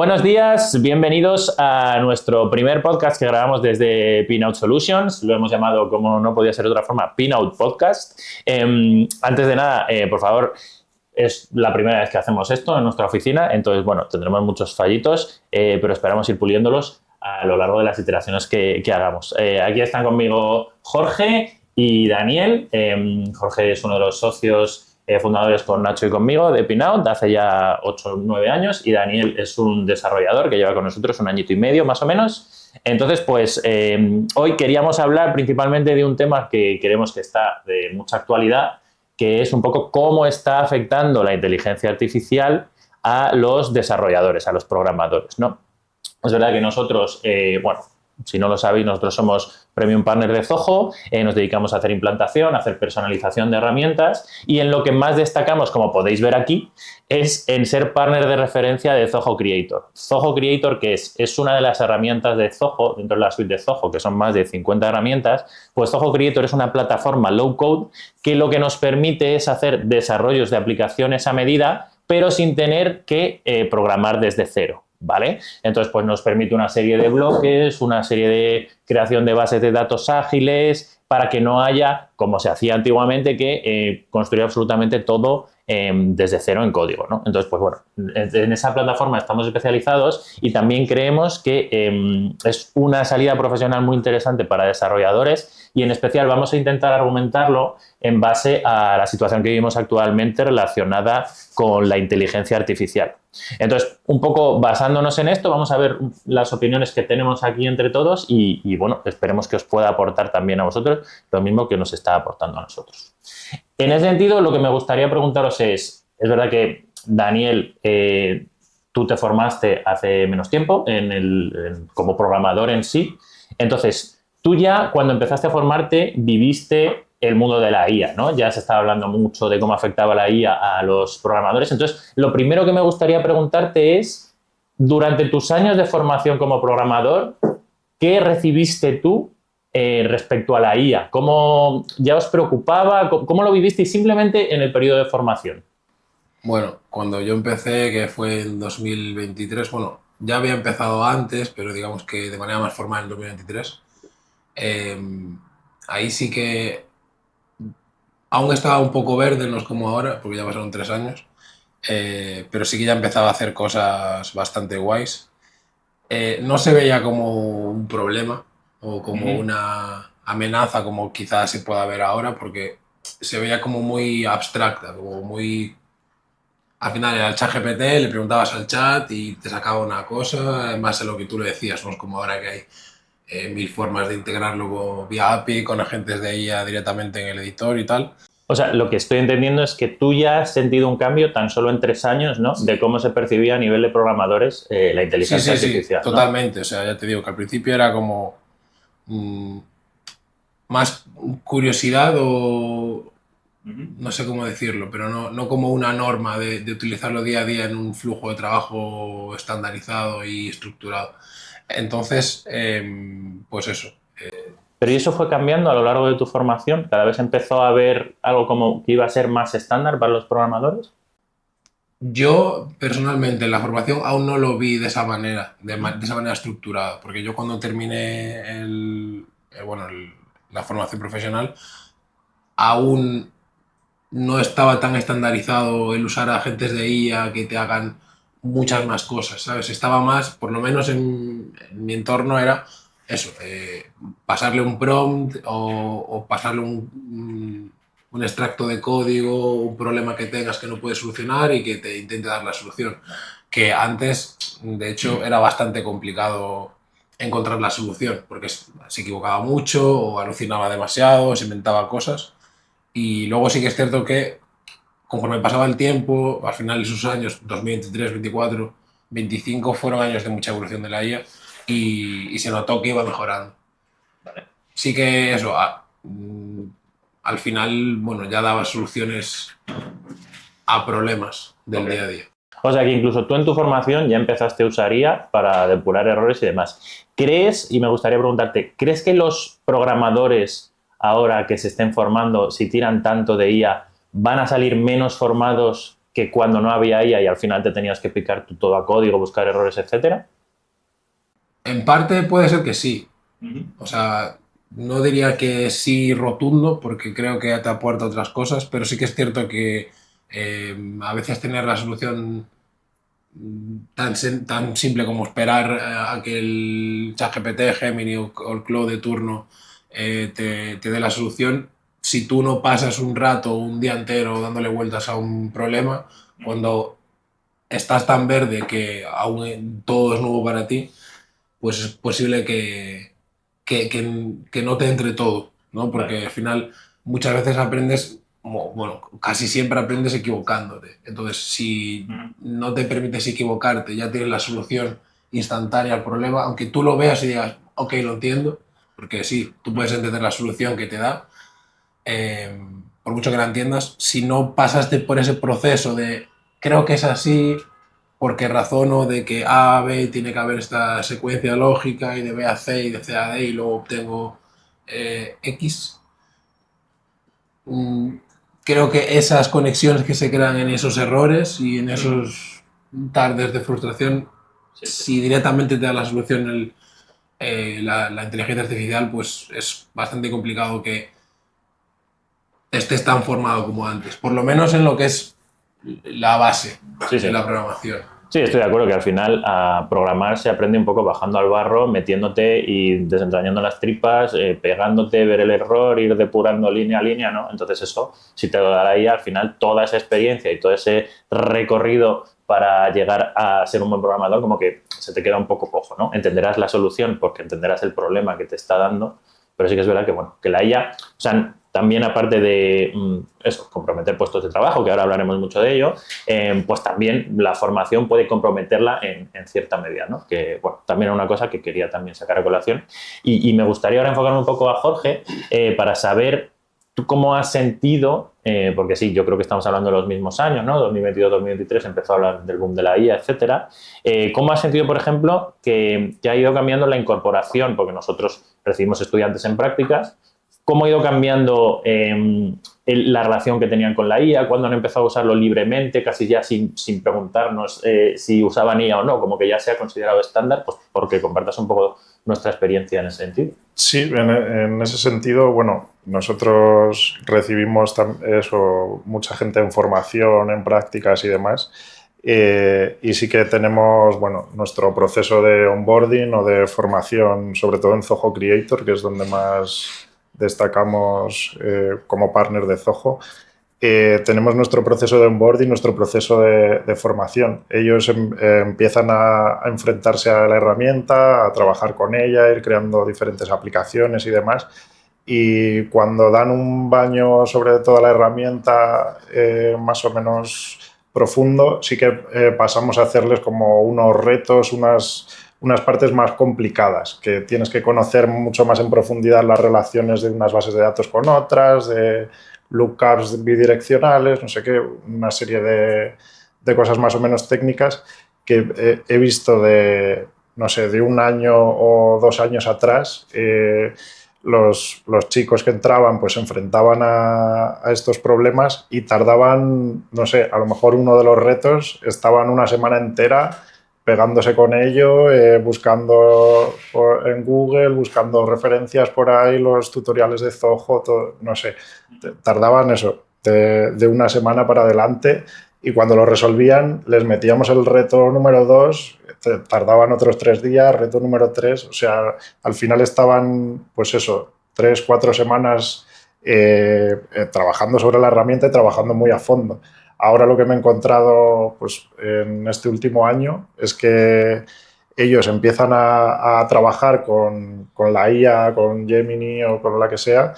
Buenos días, bienvenidos a nuestro primer podcast que grabamos desde Pinout Solutions. Lo hemos llamado, como no podía ser de otra forma, Pinout Podcast. Antes de nada, por favor, es la primera vez que hacemos esto en nuestra oficina, entonces, bueno, tendremos muchos fallitos, pero esperamos ir puliéndolos a lo largo de las iteraciones que hagamos. Aquí están conmigo Jorge y Daniel. Jorge es uno de los socios fundadores con Nacho y conmigo de Pinout hace ya 8 o 9 años, y Daniel es un desarrollador que lleva con nosotros 1 añito y medio más o menos. Entonces, pues hoy queríamos hablar principalmente de un tema que creemos que está de mucha actualidad, que es un poco cómo está afectando la inteligencia artificial a los desarrolladores, a los programadores, ¿no? Es verdad que nosotros, bueno, si no lo sabéis, nosotros somos Premium Partner de Zoho, nos dedicamos a hacer implantación, a hacer personalización de herramientas, y en lo que más destacamos, como podéis ver aquí, es en ser partner de referencia de Zoho Creator. Zoho Creator, que es una de las herramientas de Zoho, dentro de la suite de Zoho, que son más de 50 herramientas, pues Zoho Creator es una plataforma low code que lo que nos permite es hacer desarrollos de aplicaciones a medida, pero sin tener que programar desde cero, ¿vale? Entonces, pues nos permite una serie de bloques, una serie de creación de bases de datos ágiles, para que no haya, como se hacía antiguamente, que construir absolutamente todo desde cero en código, ¿no? Entonces, pues bueno, en esa plataforma estamos especializados, y también creemos que es una salida profesional muy interesante para desarrolladores, y en especial vamos a intentar argumentarlo en base a la situación que vivimos actualmente relacionada con la inteligencia artificial. Entonces, un poco basándonos en esto, vamos a ver las opiniones que tenemos aquí entre todos y bueno, esperemos que os pueda aportar también a vosotros lo mismo que nos está aportando a nosotros. En ese sentido, lo que me gustaría preguntaros es verdad que, Daniel, tú te formaste hace menos tiempo como programador en sí. Entonces, tú ya cuando empezaste a formarte viviste el mundo de la IA, ¿no? Ya se estaba hablando mucho de cómo afectaba la IA a los programadores. Entonces, lo primero que me gustaría preguntarte es, durante tus años de formación como programador, ¿qué recibiste tú respecto a la IA? ¿Cómo ya os preocupaba? ¿Cómo lo vivisteis simplemente en el periodo de formación? Bueno, cuando yo empecé, que fue en 2023, bueno, ya había empezado antes, pero digamos que de manera más formal en 2023, eh, ahí sí que aún estaba un poco verde, no es como ahora, porque ya pasaron 3 años, pero sí que ya empezaba a hacer cosas bastante guays. No se veía como un problema o como una amenaza como quizás se pueda ver ahora, porque se veía como muy abstracta, como muy. Al final era el chat GPT, le preguntabas al chat y te sacaba una cosa, en base a lo que tú le decías, no es como ahora que hay 1000 formas de integrarlo vía API con agentes de IA directamente en el editor y tal. O sea, lo que estoy entendiendo es que tú ya has sentido un cambio tan solo en 3 años, ¿no? De cómo se percibía a nivel de programadores la Sí, inteligencia sí, sí, artificial, ¿no? totalmente. O sea, ya te digo que al principio era como mm, más curiosidad o no sé cómo decirlo, pero no como una norma de utilizarlo día a día en un flujo de trabajo estandarizado y estructurado. Entonces, pues eso. Pero ¿y eso fue cambiando a lo largo de tu formación? ¿Cada vez empezó a haber algo como que iba a ser más estándar para los programadores? Yo personalmente en la formación aún no lo vi de esa manera, de esa manera estructurada, porque yo cuando terminé la formación profesional aún no estaba tan estandarizado el usar agentes de IA que te hagan muchas más cosas, ¿sabes? Estaba más, por lo menos en mi entorno era eso, pasarle un prompt o pasarle un extracto de código, un problema que tengas que no puedes solucionar y que te intente dar la solución. Que antes, de hecho, era bastante complicado encontrar la solución, porque se equivocaba mucho o alucinaba demasiado, se inventaba cosas. Y luego sí que es cierto que conforme pasaba el tiempo, al final esos años, 2023, 24, 25, fueron años de mucha evolución de la IA y se notó que iba mejorando. Sí que eso, al final, bueno, ya daba soluciones a problemas del día a día. O sea que incluso tú en tu formación ya empezaste a usar IA para depurar errores y demás. ¿Crees, y me gustaría preguntarte, ¿crees que los programadores ahora que se estén formando, si tiran tanto de IA, van a salir menos formados que cuando no había IA y al final te tenías que picar tú todo a código, buscar errores, etcétera? En parte puede ser que sí. O sea, no diría que sí rotundo, porque creo que te aporta otras cosas, pero sí que es cierto que a veces tener la solución tan simple como esperar a que el ChatGPT, Gemini o el Claude de turno te dé la solución, si tú no pasas un rato, un día entero dándole vueltas a un problema, cuando estás tan verde que aún todo es nuevo para ti, pues es posible que no te entre todo, ¿no? Porque Vale. al final muchas veces aprendes, bueno, casi siempre aprendes equivocándote. Entonces, si no te permites equivocarte, ya tienes la solución instantánea al problema, aunque tú lo veas y digas, ok, lo entiendo, porque sí, tú puedes entender la solución que te da, eh, por mucho que la entiendas, si no pasaste por ese proceso de creo que es así, porque razono de que A, B tiene que haber esta secuencia lógica y de B a C y de C a D y luego obtengo X. Mm, creo que esas conexiones que se crean en esos errores y en esos tardes de frustración, Sí, sí. si directamente te da la solución la inteligencia artificial, pues es bastante complicado que estés tan formado como antes, por lo menos en lo que es la base Sí, de sí. la programación. Sí, estoy de acuerdo que al final a programar se aprende un poco bajando al barro, metiéndote y desentrañando las tripas, pegándote, ver el error, ir depurando línea a línea, ¿no? Entonces eso, si te lo da la IA, al final toda esa experiencia y todo ese recorrido para llegar a ser un buen programador como que se te queda un poco cojo, ¿no? Entenderás la solución porque entenderás el problema que te está dando, pero sí que es verdad que, bueno, que la IA, o sea, también aparte de eso, comprometer puestos de trabajo, que ahora hablaremos mucho de ello, pues también la formación puede comprometerla en cierta medida, ¿no? Que, bueno, también era una cosa que quería también sacar a colación. Y me gustaría ahora enfocarme un poco a Jorge para saber tú cómo has sentido, porque sí, yo creo que estamos hablando de los mismos años, ¿no? 2022-2023 empezó a hablar del boom de la IA, etcétera. ¿Cómo has sentido, por ejemplo, que ha ido cambiando la incorporación? Porque nosotros recibimos estudiantes en prácticas. ¿Cómo ha ido cambiando la relación que tenían con la IA? ¿Cuándo han empezado a usarlo libremente, casi ya sin preguntarnos si usaban IA o no? Como que ya se ha considerado estándar, pues porque compartas un poco nuestra experiencia en ese sentido. Sí, en ese sentido, bueno, nosotros recibimos eso, mucha gente en formación, en prácticas y demás. Y sí que tenemos, bueno, nuestro proceso de onboarding o de formación, sobre todo en Zoho Creator, que es donde más destacamos como partner de Zoho. Tenemos nuestro proceso de onboarding, nuestro proceso de formación. Ellos empiezan a enfrentarse a la herramienta, a trabajar con ella, ir creando diferentes aplicaciones y demás. Y cuando dan un baño sobre toda la herramienta más o menos profundo, sí que pasamos a hacerles como unos retos, unas partes más complicadas, que tienes que conocer mucho más en profundidad las relaciones de unas bases de datos con otras, de lookups bidireccionales, no sé qué, una serie de cosas más o menos técnicas que he visto de, no sé, de un año o 2 años atrás. Los chicos que entraban pues se enfrentaban a estos problemas y tardaban, no sé, a lo mejor uno de los retos estaban una semana entera pegándose con ello, buscando en Google, buscando referencias por ahí, los tutoriales de Zoho, todo, no sé, tardaban eso, de una semana para adelante, y cuando lo resolvían les metíamos el reto número 2, tardaban otros 3 días, reto número 3, o sea, al final estaban, pues eso, 3, 4 semanas trabajando sobre la herramienta y trabajando muy a fondo. Ahora lo que me he encontrado pues, en este último año es que ellos empiezan a trabajar con la IA, con Gemini o con la que sea,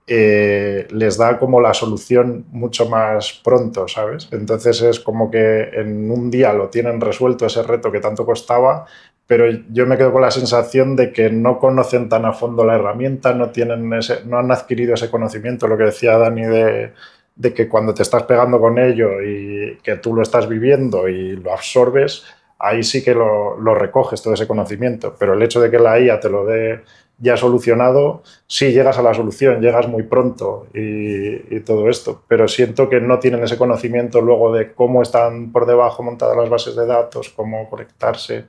les da como la solución mucho más pronto, ¿sabes? Entonces es como que en un día lo tienen resuelto ese reto que tanto costaba, pero yo me quedo con la sensación de que no conocen tan a fondo la herramienta, no han adquirido ese conocimiento, lo que decía Dani de que cuando te estás pegando con ello y que tú lo estás viviendo y lo absorbes, ahí sí que lo recoges todo ese conocimiento, pero el hecho de que la IA te lo dé ya solucionado, sí llegas a la solución, llegas muy pronto y todo esto, pero siento que no tienen ese conocimiento luego de cómo están por debajo montadas las bases de datos, cómo conectarse.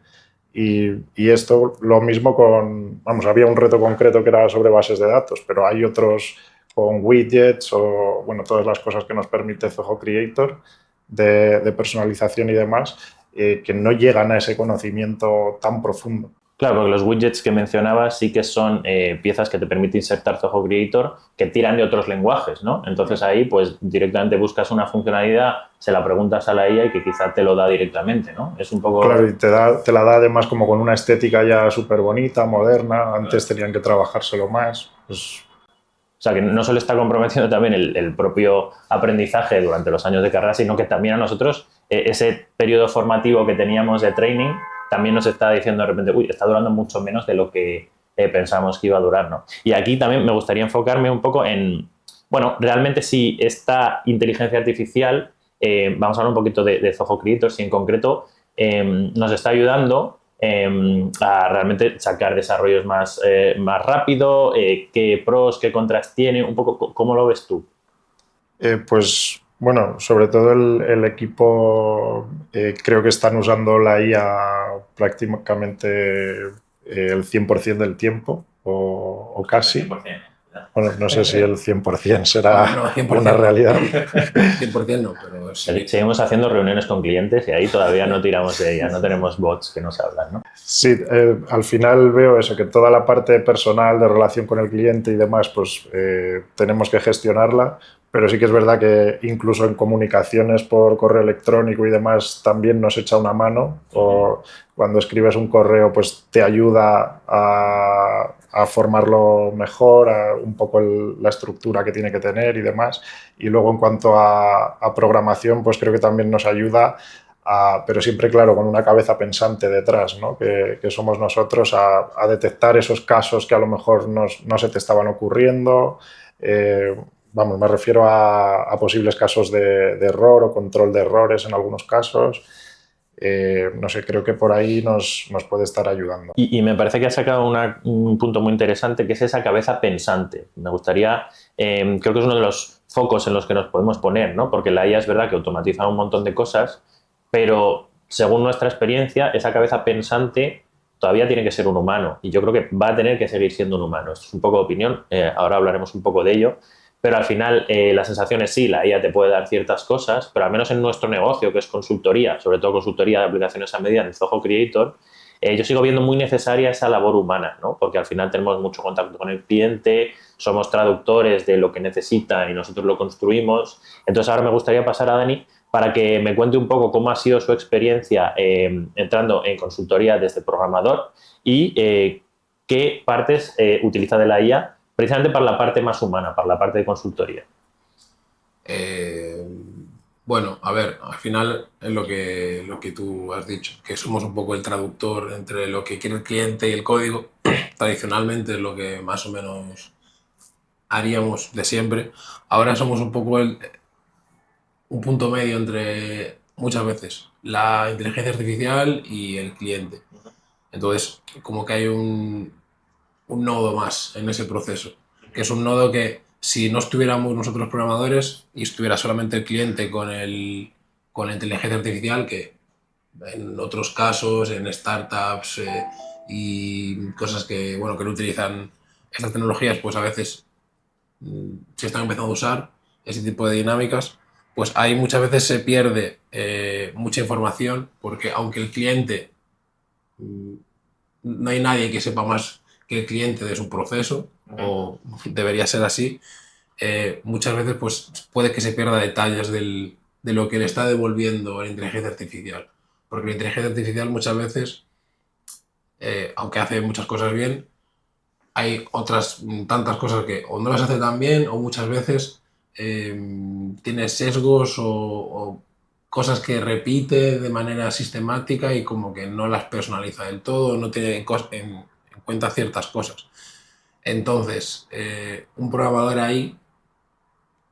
Y esto lo mismo con, vamos, había un reto concreto que era sobre bases de datos, pero hay otros con widgets o, bueno, todas las cosas que nos permite Zoho Creator de personalización y demás, que no llegan a ese conocimiento tan profundo. Claro, porque los widgets que mencionabas sí que son piezas que te permite insertar Zoho Creator que tiran de otros lenguajes, ¿no? Entonces ahí pues directamente buscas una funcionalidad, se la preguntas a la IA y que quizá te lo da directamente, ¿no? Es un poco... Claro, y te la da además como con una estética ya súper bonita, moderna. Antes tenían que trabajárselo más. Pues... O sea, que no solo está comprometiendo también el propio aprendizaje durante los años de carrera, sino que también a nosotros ese periodo formativo que teníamos de training también nos está diciendo de repente, uy, está durando mucho menos de lo que pensamos que iba a durar, ¿no? Y aquí también me gustaría enfocarme un poco en, bueno, realmente si esta inteligencia artificial, vamos a hablar un poquito de Zoho Creator, si en concreto nos está ayudando a realmente sacar desarrollos más rápido, qué pros, qué contras tiene, un poco, ¿cómo lo ves tú? Pues bueno, sobre todo el equipo creo que están usando la IA prácticamente el 100% del tiempo o casi. 100%. Bueno, no sé si el 100% será No, 100%. una realidad. 100% no, pero sí. Seguimos haciendo reuniones con clientes y ahí todavía no tiramos de ella, no tenemos bots que nos hablan, ¿no? Sí, al final veo eso, que toda la parte personal de relación con el cliente y demás, pues tenemos que gestionarla, pero sí que es verdad que incluso en comunicaciones por correo electrónico y demás también nos echa una mano, o cuando escribes un correo pues te ayuda a formarlo mejor, a un poco la estructura que tiene que tener y demás. Y luego en cuanto a programación, pues creo que también nos ayuda, pero siempre, claro, con una cabeza pensante detrás, ¿no? Que somos nosotros, a detectar esos casos que a lo mejor no se te estaban ocurriendo. Vamos, me refiero a posibles casos de error o control de errores en algunos casos. No sé, creo que por ahí nos puede estar ayudando. Y me parece que has sacado un punto muy interesante, que es esa cabeza pensante. Me gustaría, creo que es uno de los focos en los que nos podemos poner, ¿no? Porque la IA es verdad que automatiza un montón de cosas, pero según nuestra experiencia, esa cabeza pensante todavía tiene que ser un humano. Y yo creo que va a tener que seguir siendo un humano. Esto es un poco de opinión, ahora hablaremos un poco de ello. Pero al final la sensación es sí, la IA te puede dar ciertas cosas, pero al menos en nuestro negocio, que es consultoría, sobre todo consultoría de aplicaciones a medida en Zoho Creator, yo sigo viendo muy necesaria esa labor humana, ¿no? Porque al final tenemos mucho contacto con el cliente, somos traductores de lo que necesita y nosotros lo construimos. Entonces ahora me gustaría pasar a Dani para que me cuente un poco cómo ha sido su experiencia entrando en consultoría desde programador y qué partes utiliza de la IA precisamente para la parte más humana, para la parte de consultoría. Bueno, a ver, al final es lo que tú has dicho, que somos un poco el traductor entre lo que quiere el cliente y el código. Tradicionalmente es lo que más o menos haríamos de siempre. Ahora somos un poco un punto medio entre, muchas veces, la inteligencia artificial y el cliente. Entonces, como que hay un nodo más en ese proceso, que es un nodo que si no estuviéramos nosotros programadores y estuviera solamente el cliente con la inteligencia artificial, que en otros casos, en startups y cosas que, bueno, que no utilizan estas tecnologías, pues a veces se están empezando a usar ese tipo de dinámicas, pues ahí muchas veces se pierde mucha información, porque aunque el cliente, no hay nadie que sepa más que el cliente de su proceso, o debería ser así, muchas veces pues, puede que se pierda detalles de lo que le está devolviendo la inteligencia artificial. Porque la inteligencia artificial muchas veces, aunque hace muchas cosas bien, hay otras tantas cosas que o no las hace tan bien o muchas veces tiene sesgos o cosas que repite de manera sistemática y como que no las personaliza del todo, no tiene en cuenta ciertas cosas. Entonces, un programador ahí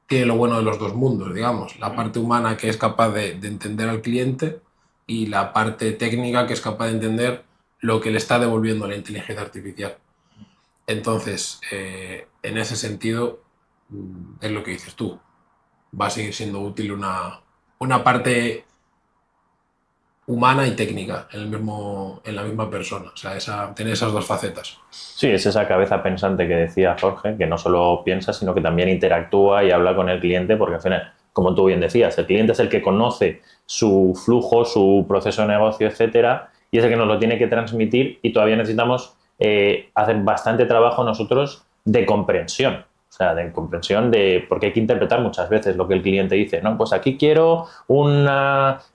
tiene lo bueno de los dos mundos, digamos, la parte humana que es capaz de entender al cliente y la parte técnica que es capaz de entender lo que le está devolviendo la inteligencia artificial. Entonces, en ese sentido, es lo que dices tú. Va a seguir siendo útil una parte humana y técnica en la misma persona. O sea, tener esas dos facetas. Sí, es esa cabeza pensante que decía Jorge, que no solo piensa, sino que también interactúa y habla con el cliente, porque al final, como tú bien decías, el cliente es el que conoce su flujo, su proceso de negocio, etcétera, y es el que nos lo tiene que transmitir, y todavía necesitamos hacer bastante trabajo nosotros de comprensión. O sea, de comprensión porque hay que interpretar muchas veces lo que el cliente dice, ¿no? Pues aquí quiero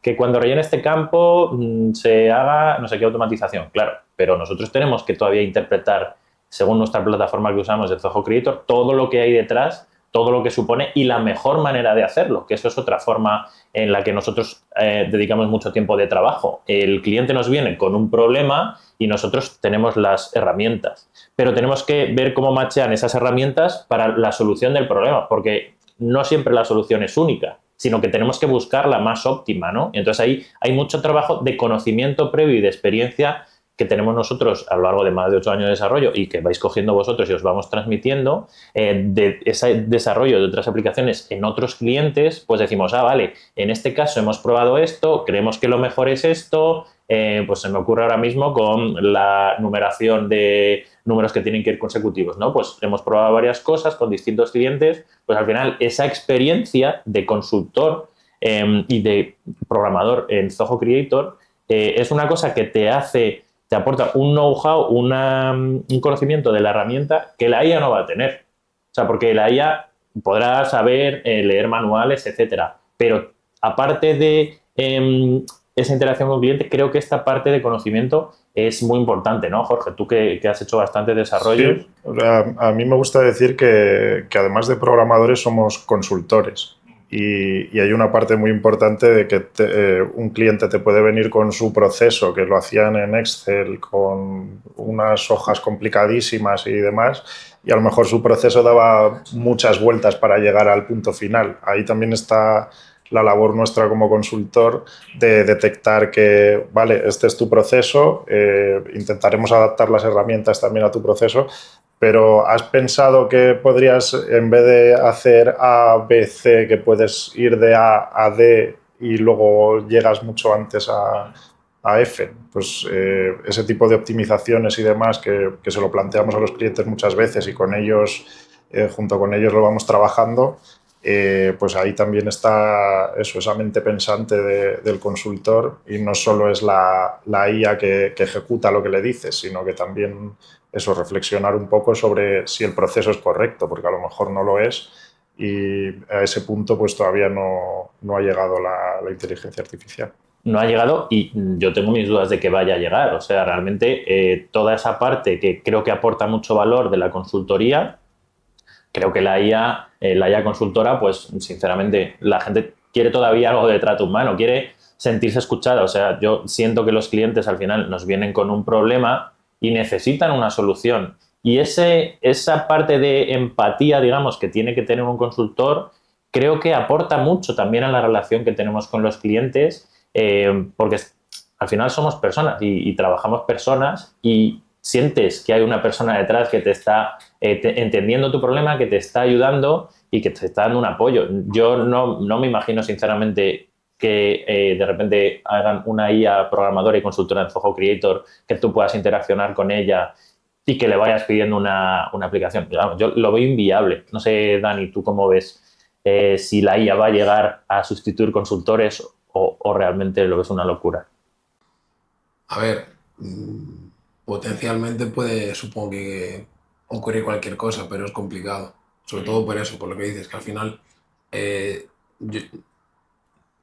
que cuando rellene este campo se haga no sé qué automatización, claro, pero nosotros tenemos que todavía interpretar, según nuestra plataforma que usamos de Zoho Creator, todo lo que hay detrás, todo lo que supone y la mejor manera de hacerlo, que eso es otra forma en la que nosotros dedicamos mucho tiempo de trabajo. El cliente nos viene con un problema y nosotros tenemos las herramientas, pero tenemos que ver cómo machean esas herramientas para la solución del problema, porque no siempre la solución es única, sino que tenemos que buscar la más óptima, ¿no? Entonces ahí hay mucho trabajo de conocimiento previo y de experiencia que tenemos nosotros a lo largo de más de 8 años de desarrollo y que vais cogiendo vosotros y os vamos transmitiendo, de ese desarrollo de otras aplicaciones en otros clientes, pues decimos, vale, en este caso hemos probado esto, creemos que lo mejor es esto, pues se me ocurre ahora mismo con la numeración de números que tienen que ir consecutivos, ¿no? Pues hemos probado varias cosas con distintos clientes, pues al final esa experiencia de consultor y de programador en Zoho Creator es una cosa que te aporta un know-how, un conocimiento de la herramienta que la IA no va a tener. O sea, porque la IA podrá saber leer manuales, etcétera. Pero aparte de esa interacción con el cliente, creo que esta parte de conocimiento es muy importante, ¿no, Jorge? Tú que has hecho bastante desarrollo. Sí, a mí me gusta decir que además de programadores somos consultores. Y hay una parte muy importante de que un cliente te puede venir con su proceso, que lo hacían en Excel con unas hojas complicadísimas y demás, y a lo mejor su proceso daba muchas vueltas para llegar al punto final. Ahí también está la labor nuestra como consultor de detectar que, vale, este es tu proceso, intentaremos adaptar las herramientas también a tu proceso, pero ¿has pensado que podrías, en vez de hacer A, B, C, que puedes ir de A a D y luego llegas mucho antes a F? Pues ese tipo de optimizaciones y demás que se lo planteamos a los clientes muchas veces y con ellos, junto con ellos lo vamos trabajando, pues ahí también está esa mente pensante del consultor y no solo es la IA que ejecuta lo que le dices, sino que también reflexionar un poco sobre si el proceso es correcto, porque a lo mejor no lo es y a ese punto pues todavía no ha llegado la inteligencia artificial. No ha llegado y yo tengo mis dudas de que vaya a llegar. O sea, realmente toda esa parte que creo que aporta mucho valor de la consultoría, creo que la IA consultora, pues sinceramente la gente quiere todavía algo de trato humano, quiere sentirse escuchada. O sea, yo siento que los clientes al final nos vienen con un problema y necesitan una solución. Y esa parte de empatía, digamos, que tiene que tener un consultor, creo que aporta mucho también a la relación que tenemos con los clientes, porque al final somos personas y trabajamos personas y sientes que hay una persona detrás que te está entendiendo tu problema, que te está ayudando y que te está dando un apoyo. Yo no me imagino, sinceramente, que de repente hagan una IA programadora y consultora en Zoho Creator, que tú puedas interaccionar con ella y que le vayas pidiendo una aplicación. Yo lo veo inviable. No sé, Dani, ¿tú cómo ves si la IA va a llegar a sustituir consultores o realmente lo ves una locura? A ver, potencialmente puede, supongo que ocurrir cualquier cosa, pero es complicado. Sobre todo por eso, por lo que dices, que al final eh, yo-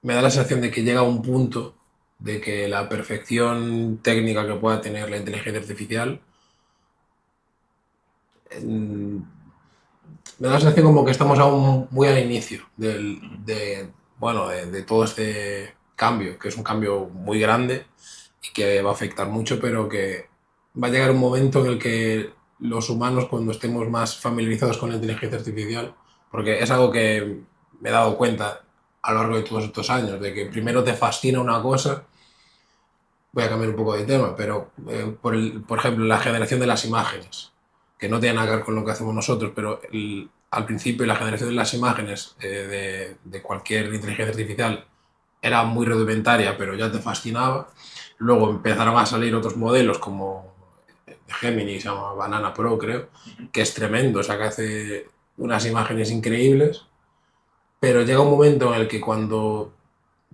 me da la sensación de que llega un punto de que la perfección técnica que pueda tener la inteligencia artificial, mm, me da la sensación como que estamos aún muy al inicio bueno, de todo este cambio, que es un cambio muy grande y que va a afectar mucho, pero que va a llegar un momento en el que los humanos, cuando estemos más familiarizados con la inteligencia artificial, porque es algo que me he dado cuenta a lo largo de todos estos años, de que primero te fascina una cosa, voy a cambiar un poco de tema, pero por ejemplo, la generación de las imágenes. que no tiene nada que ver con lo que hacemos nosotros, pero al principio la generación de las imágenes de cualquier inteligencia artificial era muy rudimentaria, pero ya te fascinaba. Luego empezaron a salir otros modelos como de Gemini, se llama Banana Pro, creo, que es tremendo, o sea, que hace unas imágenes increíbles, pero llega un momento en el que cuando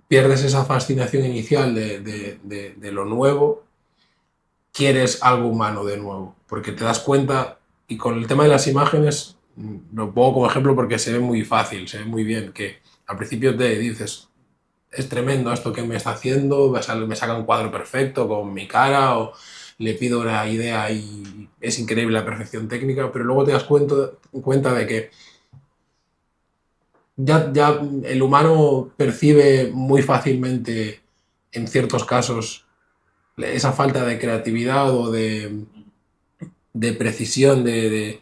pierdes esa fascinación inicial de lo nuevo, quieres algo humano de nuevo, porque te das cuenta, y con el tema de las imágenes, lo pongo como ejemplo porque se ve muy fácil, se ve muy bien, que al principio te dices, es tremendo esto que me está haciendo, me saca un cuadro perfecto con mi cara, o le pido una idea y es increíble la perfección técnica, pero luego te das cuenta de que ya el humano percibe muy fácilmente, en ciertos casos, esa falta de creatividad o de precisión, de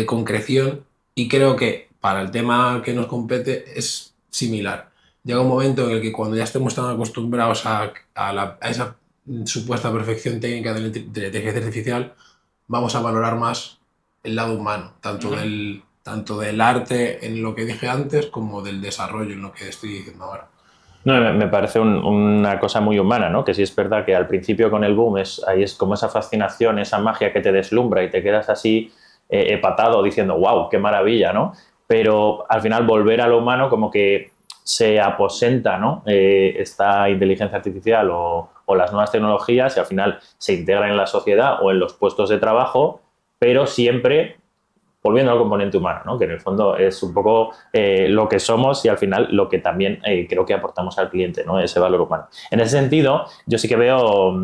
concreción, y creo que para el tema que nos compete es similar. Llega un momento en el que cuando ya estemos tan acostumbrados a esa supuesta perfección técnica de la inteligencia artificial, vamos a valorar más el lado humano, tanto del arte en lo que dije antes como del desarrollo en lo que estoy diciendo ahora. No, me parece una cosa muy humana, ¿no? Que sí es verdad que al principio con el boom ahí es como esa fascinación, esa magia que te deslumbra y te quedas así epatado diciendo, wow, qué maravilla, ¿no? Pero al final volver a lo humano como que se aposenta, ¿no? Esta inteligencia artificial o las nuevas tecnologías y al final se integran en la sociedad o en los puestos de trabajo, pero siempre volviendo al componente humano, ¿no? Que en el fondo es un poco lo que somos y al final lo que también creo que aportamos al cliente, ¿no? Ese valor humano. En ese sentido, yo sí que veo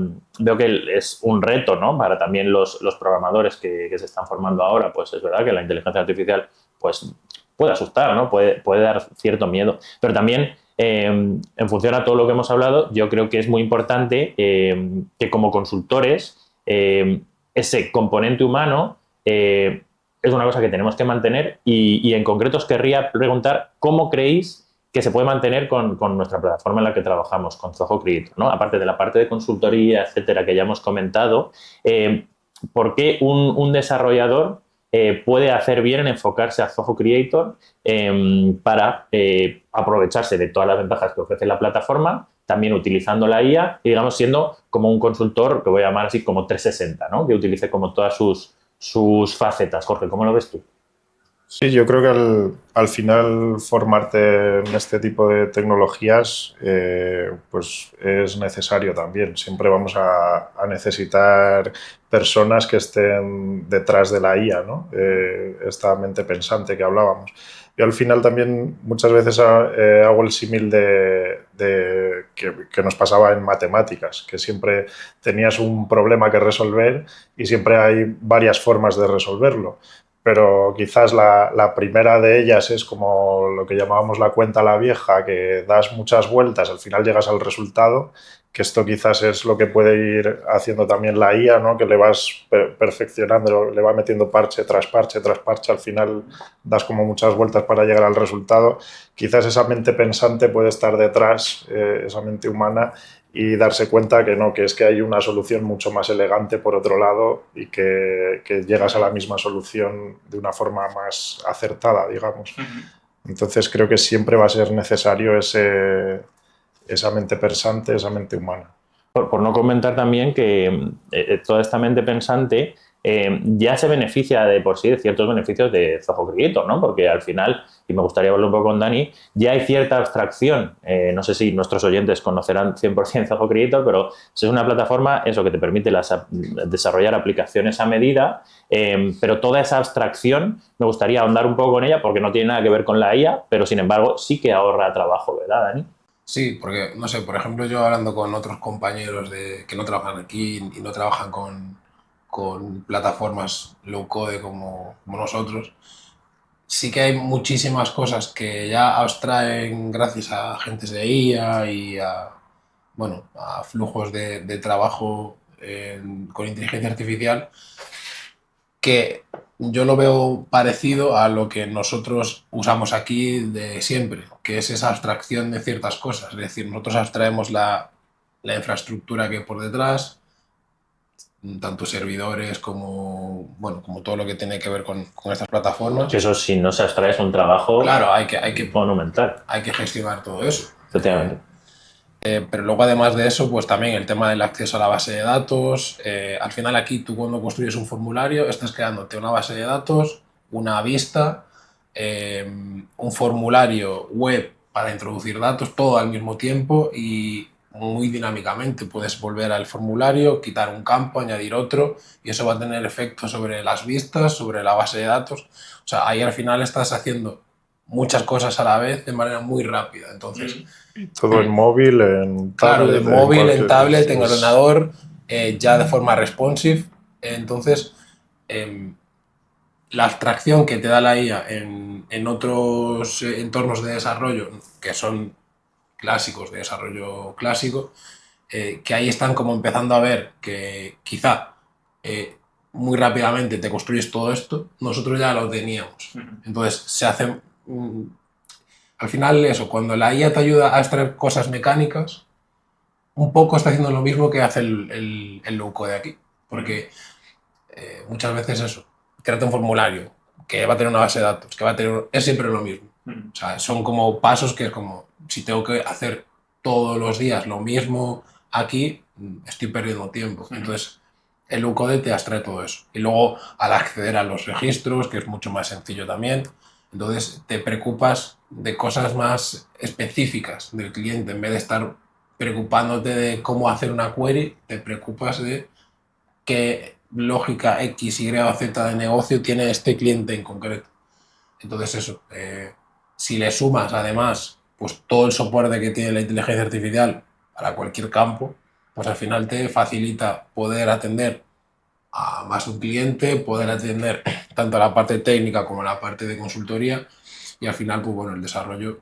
que es un reto, ¿no? Para también los programadores que se están formando ahora, pues es verdad que la inteligencia artificial pues, puede asustar, ¿no? Puede dar cierto miedo, pero también en función a todo lo que hemos hablado, yo creo que es muy importante que como consultores ese componente humano es una cosa que tenemos que mantener y en concreto os querría preguntar cómo creéis que se puede mantener con nuestra plataforma en la que trabajamos, con Zoho Creator, ¿no? Aparte de la parte de consultoría, etcétera, que ya hemos comentado, ¿por qué un desarrollador puede hacer bien en enfocarse a Zoho Creator para aprovecharse de todas las ventajas que ofrece la plataforma, también utilizando la IA y, digamos, siendo como un consultor, que voy a llamar así como 360, ¿no? Que utilice como todas sus facetas? Jorge, ¿cómo lo ves tú? Sí, yo creo que al final formarte en este tipo de tecnologías pues es necesario también. Siempre vamos a necesitar personas que estén detrás de la IA, ¿no? Esta mente pensante que hablábamos. Yo al final también muchas veces hago el símil que nos pasaba en matemáticas, que siempre tenías un problema que resolver y siempre hay varias formas de resolverlo. Pero quizás la primera de ellas es como lo que llamábamos la cuenta a la vieja, que das muchas vueltas, al final llegas al resultado, que esto quizás es lo que puede ir haciendo también la IA, ¿no? Que le vas perfeccionando, le va metiendo parche tras parche tras parche, al final das como muchas vueltas para llegar al resultado. Quizás esa mente pensante puede estar detrás, esa mente humana, y darse cuenta que no, que es que hay una solución mucho más elegante por otro lado y que llegas a la misma solución de una forma más acertada, digamos. Entonces creo que siempre va a ser necesario esa mente pensante, esa mente humana. Por no comentar también que toda esta mente pensante ya se beneficia de por sí de ciertos beneficios de Zoho Creator, ¿no? Porque al final, y me gustaría hablar un poco con Dani, ya hay cierta abstracción. No sé si nuestros oyentes conocerán 100% Zoho Creator, pero es una plataforma eso que te permite desarrollar aplicaciones a medida, pero toda esa abstracción me gustaría ahondar un poco con ella porque no tiene nada que ver con la IA, pero sin embargo sí que ahorra trabajo, ¿verdad, Dani? Sí, porque, no sé, por ejemplo, yo hablando con otros compañeros que no trabajan aquí y no trabajan con plataformas low code como nosotros, sí que hay muchísimas cosas que ya abstraen gracias a agentes de IA y bueno, a flujos de trabajo con inteligencia artificial, que yo lo veo parecido a lo que nosotros usamos aquí de siempre, que es esa abstracción de ciertas cosas. Es decir, nosotros abstraemos la infraestructura que hay por detrás, tanto servidores como, bueno, como todo lo que tiene que ver con estas plataformas. Que eso, si no se abstrae, es un trabajo Claro, hay que monumental. hay que gestionar todo eso. Efectivamente. Pero luego, además de eso, pues también el tema del acceso a la base de datos. Al final aquí tú cuando construyes un formulario estás creándote una base de datos, una vista, un formulario web para introducir datos, todo al mismo tiempo y muy dinámicamente. Puedes volver al formulario, quitar un campo, añadir otro y eso va a tener efecto sobre las vistas, sobre la base de datos. O sea, ahí al final estás haciendo muchas cosas a la vez de manera muy rápida. Entonces, Todo en móvil, en claro, de tablet, móvil, en tablet, en es- ordenador, ya de forma responsive. Entonces, la abstracción que te da la IA en otros entornos de desarrollo, que son clásicos, de desarrollo clásico, que ahí están como empezando a ver que quizá muy rápidamente te construyes todo esto, nosotros ya lo teníamos. Entonces, se hace... al final eso, cuando la IA te ayuda a extraer cosas mecánicas, un poco está haciendo lo mismo que hace el low code aquí. Porque muchas veces eso, créate un formulario que va a tener una base de datos, que va a tener... es siempre lo mismo. O sea, son como pasos que es como, si tengo que hacer todos los días lo mismo aquí, estoy perdiendo tiempo. Entonces, el low code te abstrae todo eso. Y luego, al acceder a los registros, que es mucho más sencillo también, entonces te preocupas de cosas más específicas del cliente. En vez de estar preocupándote de cómo hacer una query, te preocupas de qué lógica X, Y o Z de negocio tiene este cliente en concreto. Entonces eso, si le sumas además pues todo el soporte que tiene la inteligencia artificial para cualquier campo, pues al final te facilita poder atender a más de un cliente, poder atender tanto a la parte técnica como a la parte de consultoría y al final, pues bueno, el desarrollo,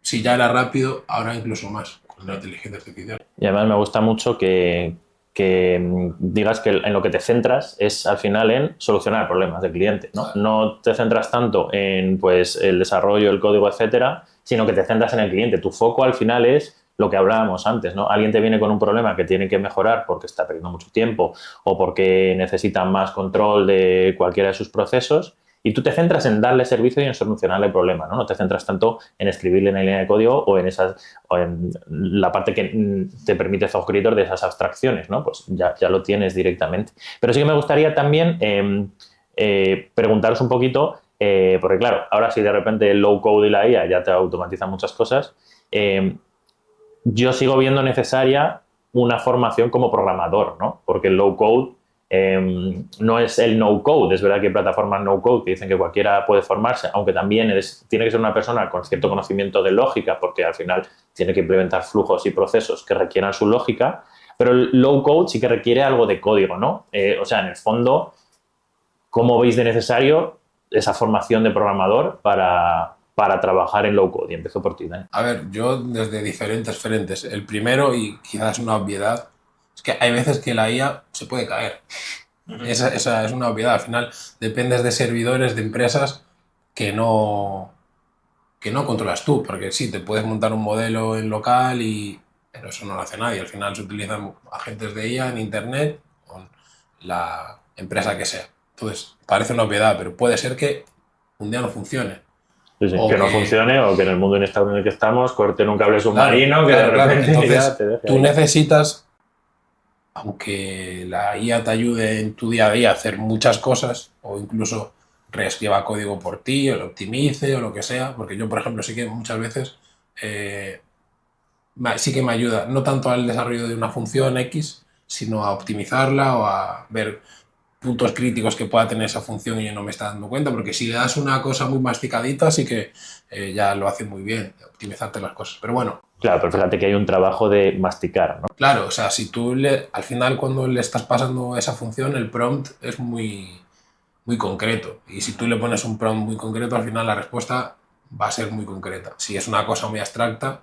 si ya era rápido, ahora incluso más con la inteligencia artificial. Y además me gusta mucho que digas que en lo que te centras es al final en solucionar problemas del cliente, ¿no? No te centras tanto en pues, el desarrollo, el código, etcétera, sino que te centras en el cliente. Tu foco al final es lo que hablábamos antes, ¿no? Alguien te viene con un problema que tiene que mejorar porque está perdiendo mucho tiempo o porque necesita más control de cualquiera de sus procesos y tú te centras en darle servicio y en solucionarle el problema, ¿no? No te centras tanto en escribirle una línea de código o en la parte que te permite Zoho Creator de esas abstracciones, ¿no? Pues ya lo tienes directamente. Pero sí que me gustaría también preguntaros un poquito, porque claro, ahora si de repente el low code y la IA ya te automatizan muchas cosas, yo sigo viendo necesaria una formación como programador, ¿no? Porque el low code no es el no code. Es verdad que hay plataformas no code que dicen que cualquiera puede formarse, aunque también tiene que ser una persona con cierto conocimiento de lógica, porque al final tiene que implementar flujos y procesos que requieran su lógica. Pero el low code sí que requiere algo de código, ¿no? O sea, en el fondo, ¿cómo veis de necesario esa formación de programador para trabajar en low code? Y empiezo por ti, Dani. A ver, yo desde diferentes frentes. El primero, y quizás una obviedad, es que hay veces que la IA se puede caer. Esa es una obviedad. Al final dependes de servidores, de empresas que no controlas tú, porque sí, te puedes montar un modelo en local pero eso no lo hace nadie. Al final se utilizan agentes de IA en Internet con la empresa que sea. Entonces, parece una obviedad, pero puede ser que un día no funcione. Sí, sí, O que no funcione o que en el mundo inestable en el que estamos corten un cable submarino que claro, de repente Entonces, ya te deje tú ahí. necesitas, aunque la IA te ayude en tu día a día a hacer muchas cosas, o incluso reescriba código por ti, o lo optimice, o lo que sea, porque yo, por ejemplo, sí que muchas veces sí que me ayuda, no tanto al desarrollo de una función X, sino a optimizarla o a ver puntos críticos que pueda tener esa función y yo no me está dando cuenta, porque si le das una cosa muy masticadita, sí que ya lo hace muy bien, optimizarte las cosas. Pero bueno. Claro, pero fíjate que hay un trabajo de masticar, ¿no? Claro, o sea, si tú al final cuando le estás pasando esa función, el prompt es muy, muy concreto. Y si tú le pones un prompt muy concreto, al final la respuesta va a ser muy concreta. Si es una cosa muy abstracta,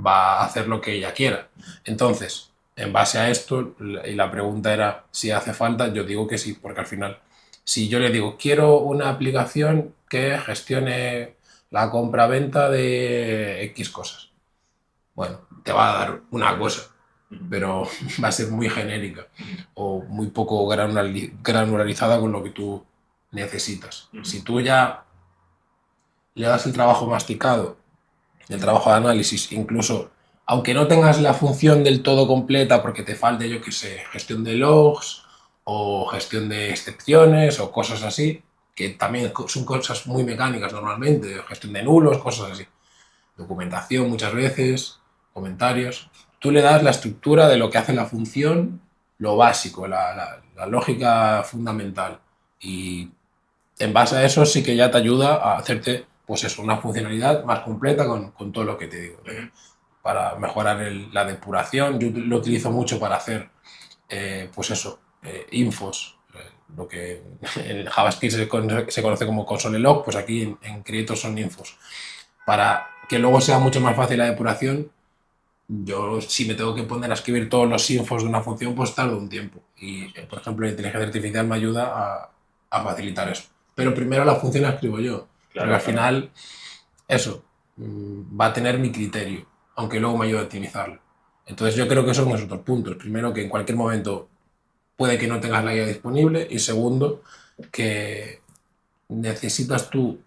va a hacer lo que ella quiera. Entonces, en base a esto, y la pregunta era si hace falta, yo digo que sí, porque al final, si yo le digo, quiero una aplicación que gestione la compra-venta de X cosas, bueno, te va a dar una cosa. pero va a ser muy genérica o muy poco granularizada con lo que tú necesitas. Si tú ya le das el trabajo masticado, el trabajo de análisis, incluso aunque no tengas la función del todo completa porque te falte, yo qué sé, gestión de logs o gestión de excepciones o cosas así, que también son cosas muy mecánicas normalmente, gestión de nulos, cosas así, documentación muchas veces, comentarios. Tú le das la estructura de lo que hace la función, lo básico, la lógica fundamental. Y en base a eso sí que ya te ayuda a hacerte, pues eso, una funcionalidad más completa con todo lo que te digo. Para mejorar la depuración, yo lo utilizo mucho para hacer, pues eso, infos. Lo que en JavaScript se conoce como console log, pues aquí en Creator son infos. Para que luego sea mucho más fácil la depuración, yo si me tengo que poner a escribir todos los infos de una función, pues tardo un tiempo. Y, por ejemplo, la inteligencia artificial me ayuda a facilitar eso. Pero primero la función la escribo yo. Claro, porque al final, eso va a tener mi criterio, aunque luego me ayude a optimizarlo. Entonces yo creo que esos son los otros puntos. Primero, que en cualquier momento puede que no tengas la guía disponible. Y segundo, que necesitas tú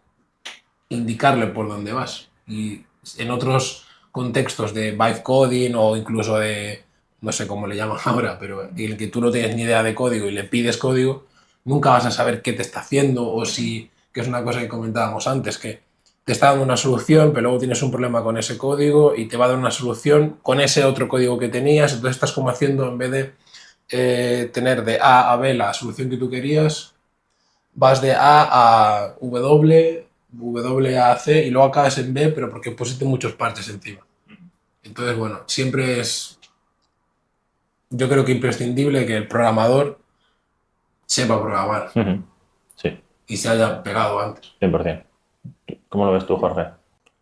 indicarle por dónde vas. Y en otros contextos de vibe coding o incluso de, no sé cómo le llaman ahora, pero en el que tú no tienes ni idea de código y le pides código, nunca vas a saber qué te está haciendo o si, que es una cosa que comentábamos antes, que te está dando una solución, pero luego tienes un problema con ese código y te va a dar una solución con ese otro código que tenías, entonces estás como haciendo, en vez de tener de A a B la solución que tú querías, vas de A a W a C y luego acabas en B, pero porque pusiste muchos parches encima. Entonces, bueno, siempre es, yo creo que imprescindible que el programador sepa programar Sí, y se haya pegado antes. 100%. ¿Cómo lo ves tú, Jorge?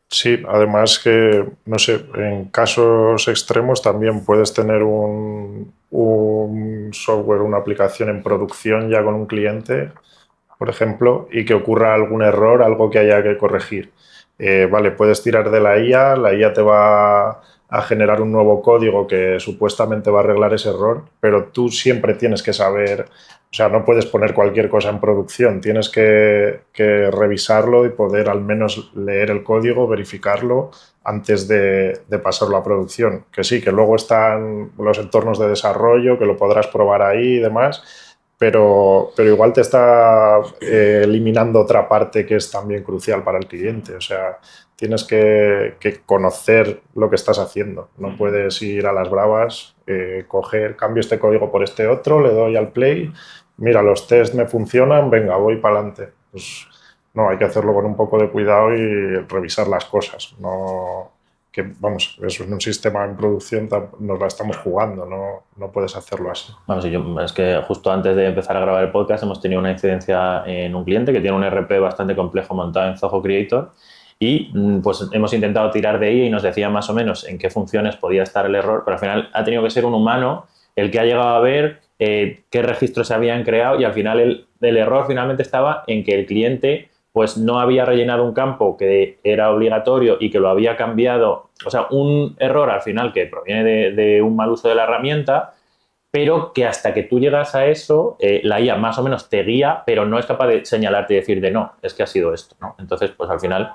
Sí, además que, no sé, en casos extremos también puedes tener un software, una aplicación en producción ya con un cliente, por ejemplo, y que ocurra algún error, algo que haya que corregir. Vale, puedes tirar de la IA te va a generar un nuevo código que supuestamente va a arreglar ese error, pero tú siempre tienes que saber, o sea, no puedes poner cualquier cosa en producción, tienes que revisarlo y poder al menos leer el código, verificarlo antes de pasarlo a producción. Que sí, que luego están los entornos de desarrollo, que lo podrás probar ahí y demás, pero igual te está eliminando otra parte que es también crucial para el cliente. O sea, tienes que conocer lo que estás haciendo. No puedes ir a las bravas, cambio este código por este otro, le doy al play, mira, los tests me funcionan, venga, voy para adelante. Pues no, hay que hacerlo con un poco de cuidado y revisar las cosas. No, que, vamos, eso en un sistema en producción nos la estamos jugando, no puedes hacerlo así. Vamos, es que justo antes de empezar a grabar el podcast hemos tenido una incidencia en un cliente que tiene un RP bastante complejo montado en Zoho Creator y pues hemos intentado tirar de ella y nos decía más o menos en qué funciones podía estar el error, pero al final ha tenido que ser un humano el que ha llegado a ver qué registros se habían creado y al final el error finalmente estaba en que el cliente pues no había rellenado un campo que era obligatorio y que lo había cambiado, o sea, un error al final que proviene de un mal uso de la herramienta, pero que hasta que tú llegas a eso, la IA más o menos te guía, pero no es capaz de señalarte y decirte, no, es que ha sido esto, ¿no? Entonces, pues al final,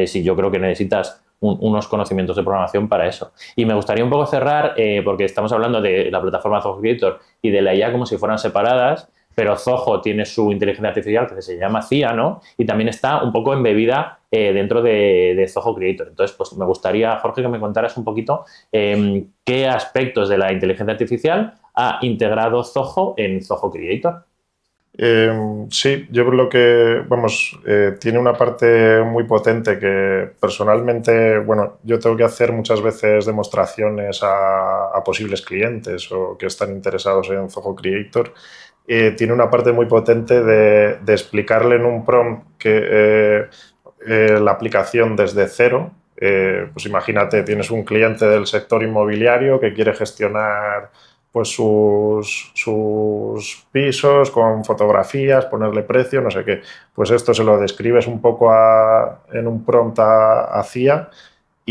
sí, yo creo que necesitas unos conocimientos de programación para eso. Y me gustaría un poco cerrar, porque estamos hablando de la plataforma Zoho Creator y de la IA como si fueran separadas, pero Zoho tiene su inteligencia artificial que se llama CIA, ¿no? Y también está un poco embebida dentro de Zoho Creator. Entonces, pues me gustaría, Jorge, que me contaras un poquito qué aspectos de la inteligencia artificial ha integrado Zoho en Zoho Creator. Sí, yo creo que, vamos, tiene una parte muy potente que personalmente, bueno, yo tengo que hacer muchas veces demostraciones a posibles clientes o que están interesados en Zoho Creator. Tiene una parte muy potente de explicarle en un prompt que la aplicación desde cero. Pues imagínate, tienes un cliente del sector inmobiliario que quiere gestionar pues sus pisos con fotografías, ponerle precio, no sé qué. Pues esto se lo describes un poco en un prompt a CIA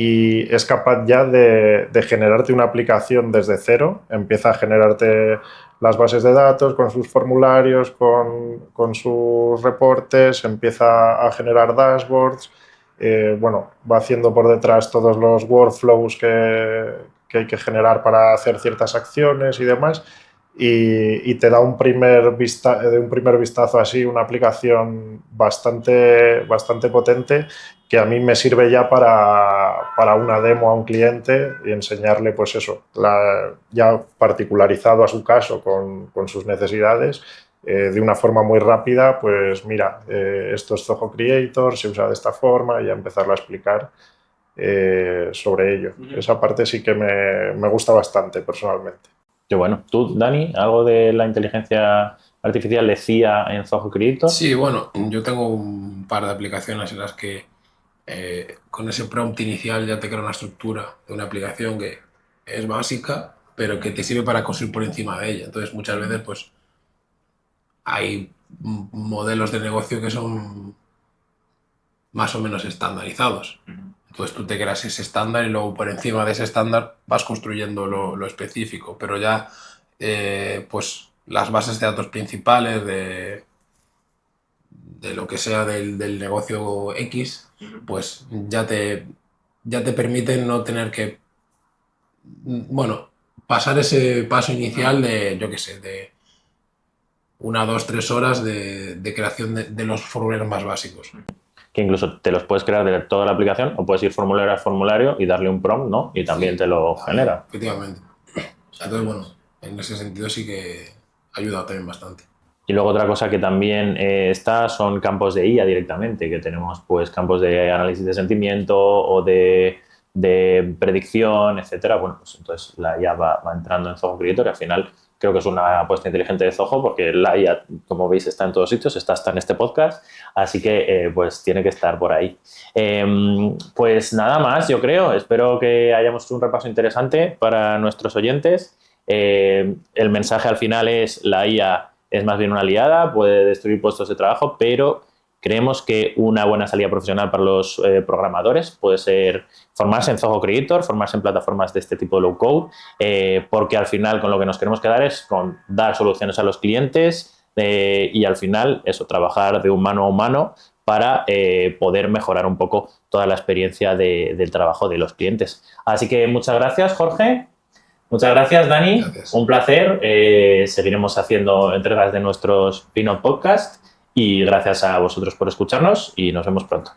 y es capaz ya de generarte una aplicación desde cero, empieza a generarte las bases de datos con sus formularios, con sus reportes, empieza a generar dashboards, bueno, va haciendo por detrás todos los workflows que hay que generar para hacer ciertas acciones y demás, y te da un primer vistazo así, una aplicación bastante potente que a mí me sirve ya para una demo a un cliente y enseñarle, pues eso, ya particularizado a su caso con sus necesidades, de una forma muy rápida, pues mira, esto es Zoho Creator, se usa de esta forma, y a empezarle a explicar sobre ello. Esa parte sí que me gusta bastante personalmente. Qué bueno. ¿Tú, Dani, algo de la inteligencia artificial de CIA en Zoho Creator? Sí, bueno, yo tengo un par de aplicaciones en las que con ese prompt inicial ya te crea una estructura de una aplicación que es básica, pero que te sirve para construir por encima de ella. Entonces, muchas veces, pues, hay modelos de negocio que son más o menos estandarizados. Entonces, tú te creas ese estándar y luego por encima de ese estándar vas construyendo lo específico. Pero ya, pues, las bases de datos principales de lo que sea del negocio X, pues ya te permiten no tener que, bueno, pasar ese paso inicial de, yo qué sé, de 1, 2, 3 horas de creación de los formularios más básicos. Que incluso te los puedes crear de toda la aplicación o puedes ir formulario a formulario y darle un prompt, ¿no? Y también te lo genera. Efectivamente. Entonces, bueno, en ese sentido sí que ha ayudado también bastante. Y luego otra cosa que también está son campos de IA directamente, que tenemos pues campos de análisis de sentimiento o de predicción, etcétera. Bueno, pues entonces la IA va entrando en Zoho Creator, que al final creo que es una apuesta inteligente de Zoho, porque la IA, como veis, está en todos sitios, está hasta en este podcast, así que pues tiene que estar por ahí. Pues nada más, yo creo. Espero que hayamos hecho un repaso interesante para nuestros oyentes. El mensaje al final es: la IA es más bien una aliada, puede destruir puestos de trabajo, pero creemos que una buena salida profesional para los programadores puede ser formarse en Zoho Creator, formarse en plataformas de este tipo de low-code, porque al final con lo que nos queremos quedar es con dar soluciones a los clientes y al final eso, trabajar de humano a humano para poder mejorar un poco toda la experiencia del trabajo de los clientes. Así que muchas gracias, Jorge. Muchas gracias, Dani. Gracias. Un placer. Seguiremos haciendo entregas de nuestros Pinot Podcast y gracias a vosotros por escucharnos y nos vemos pronto.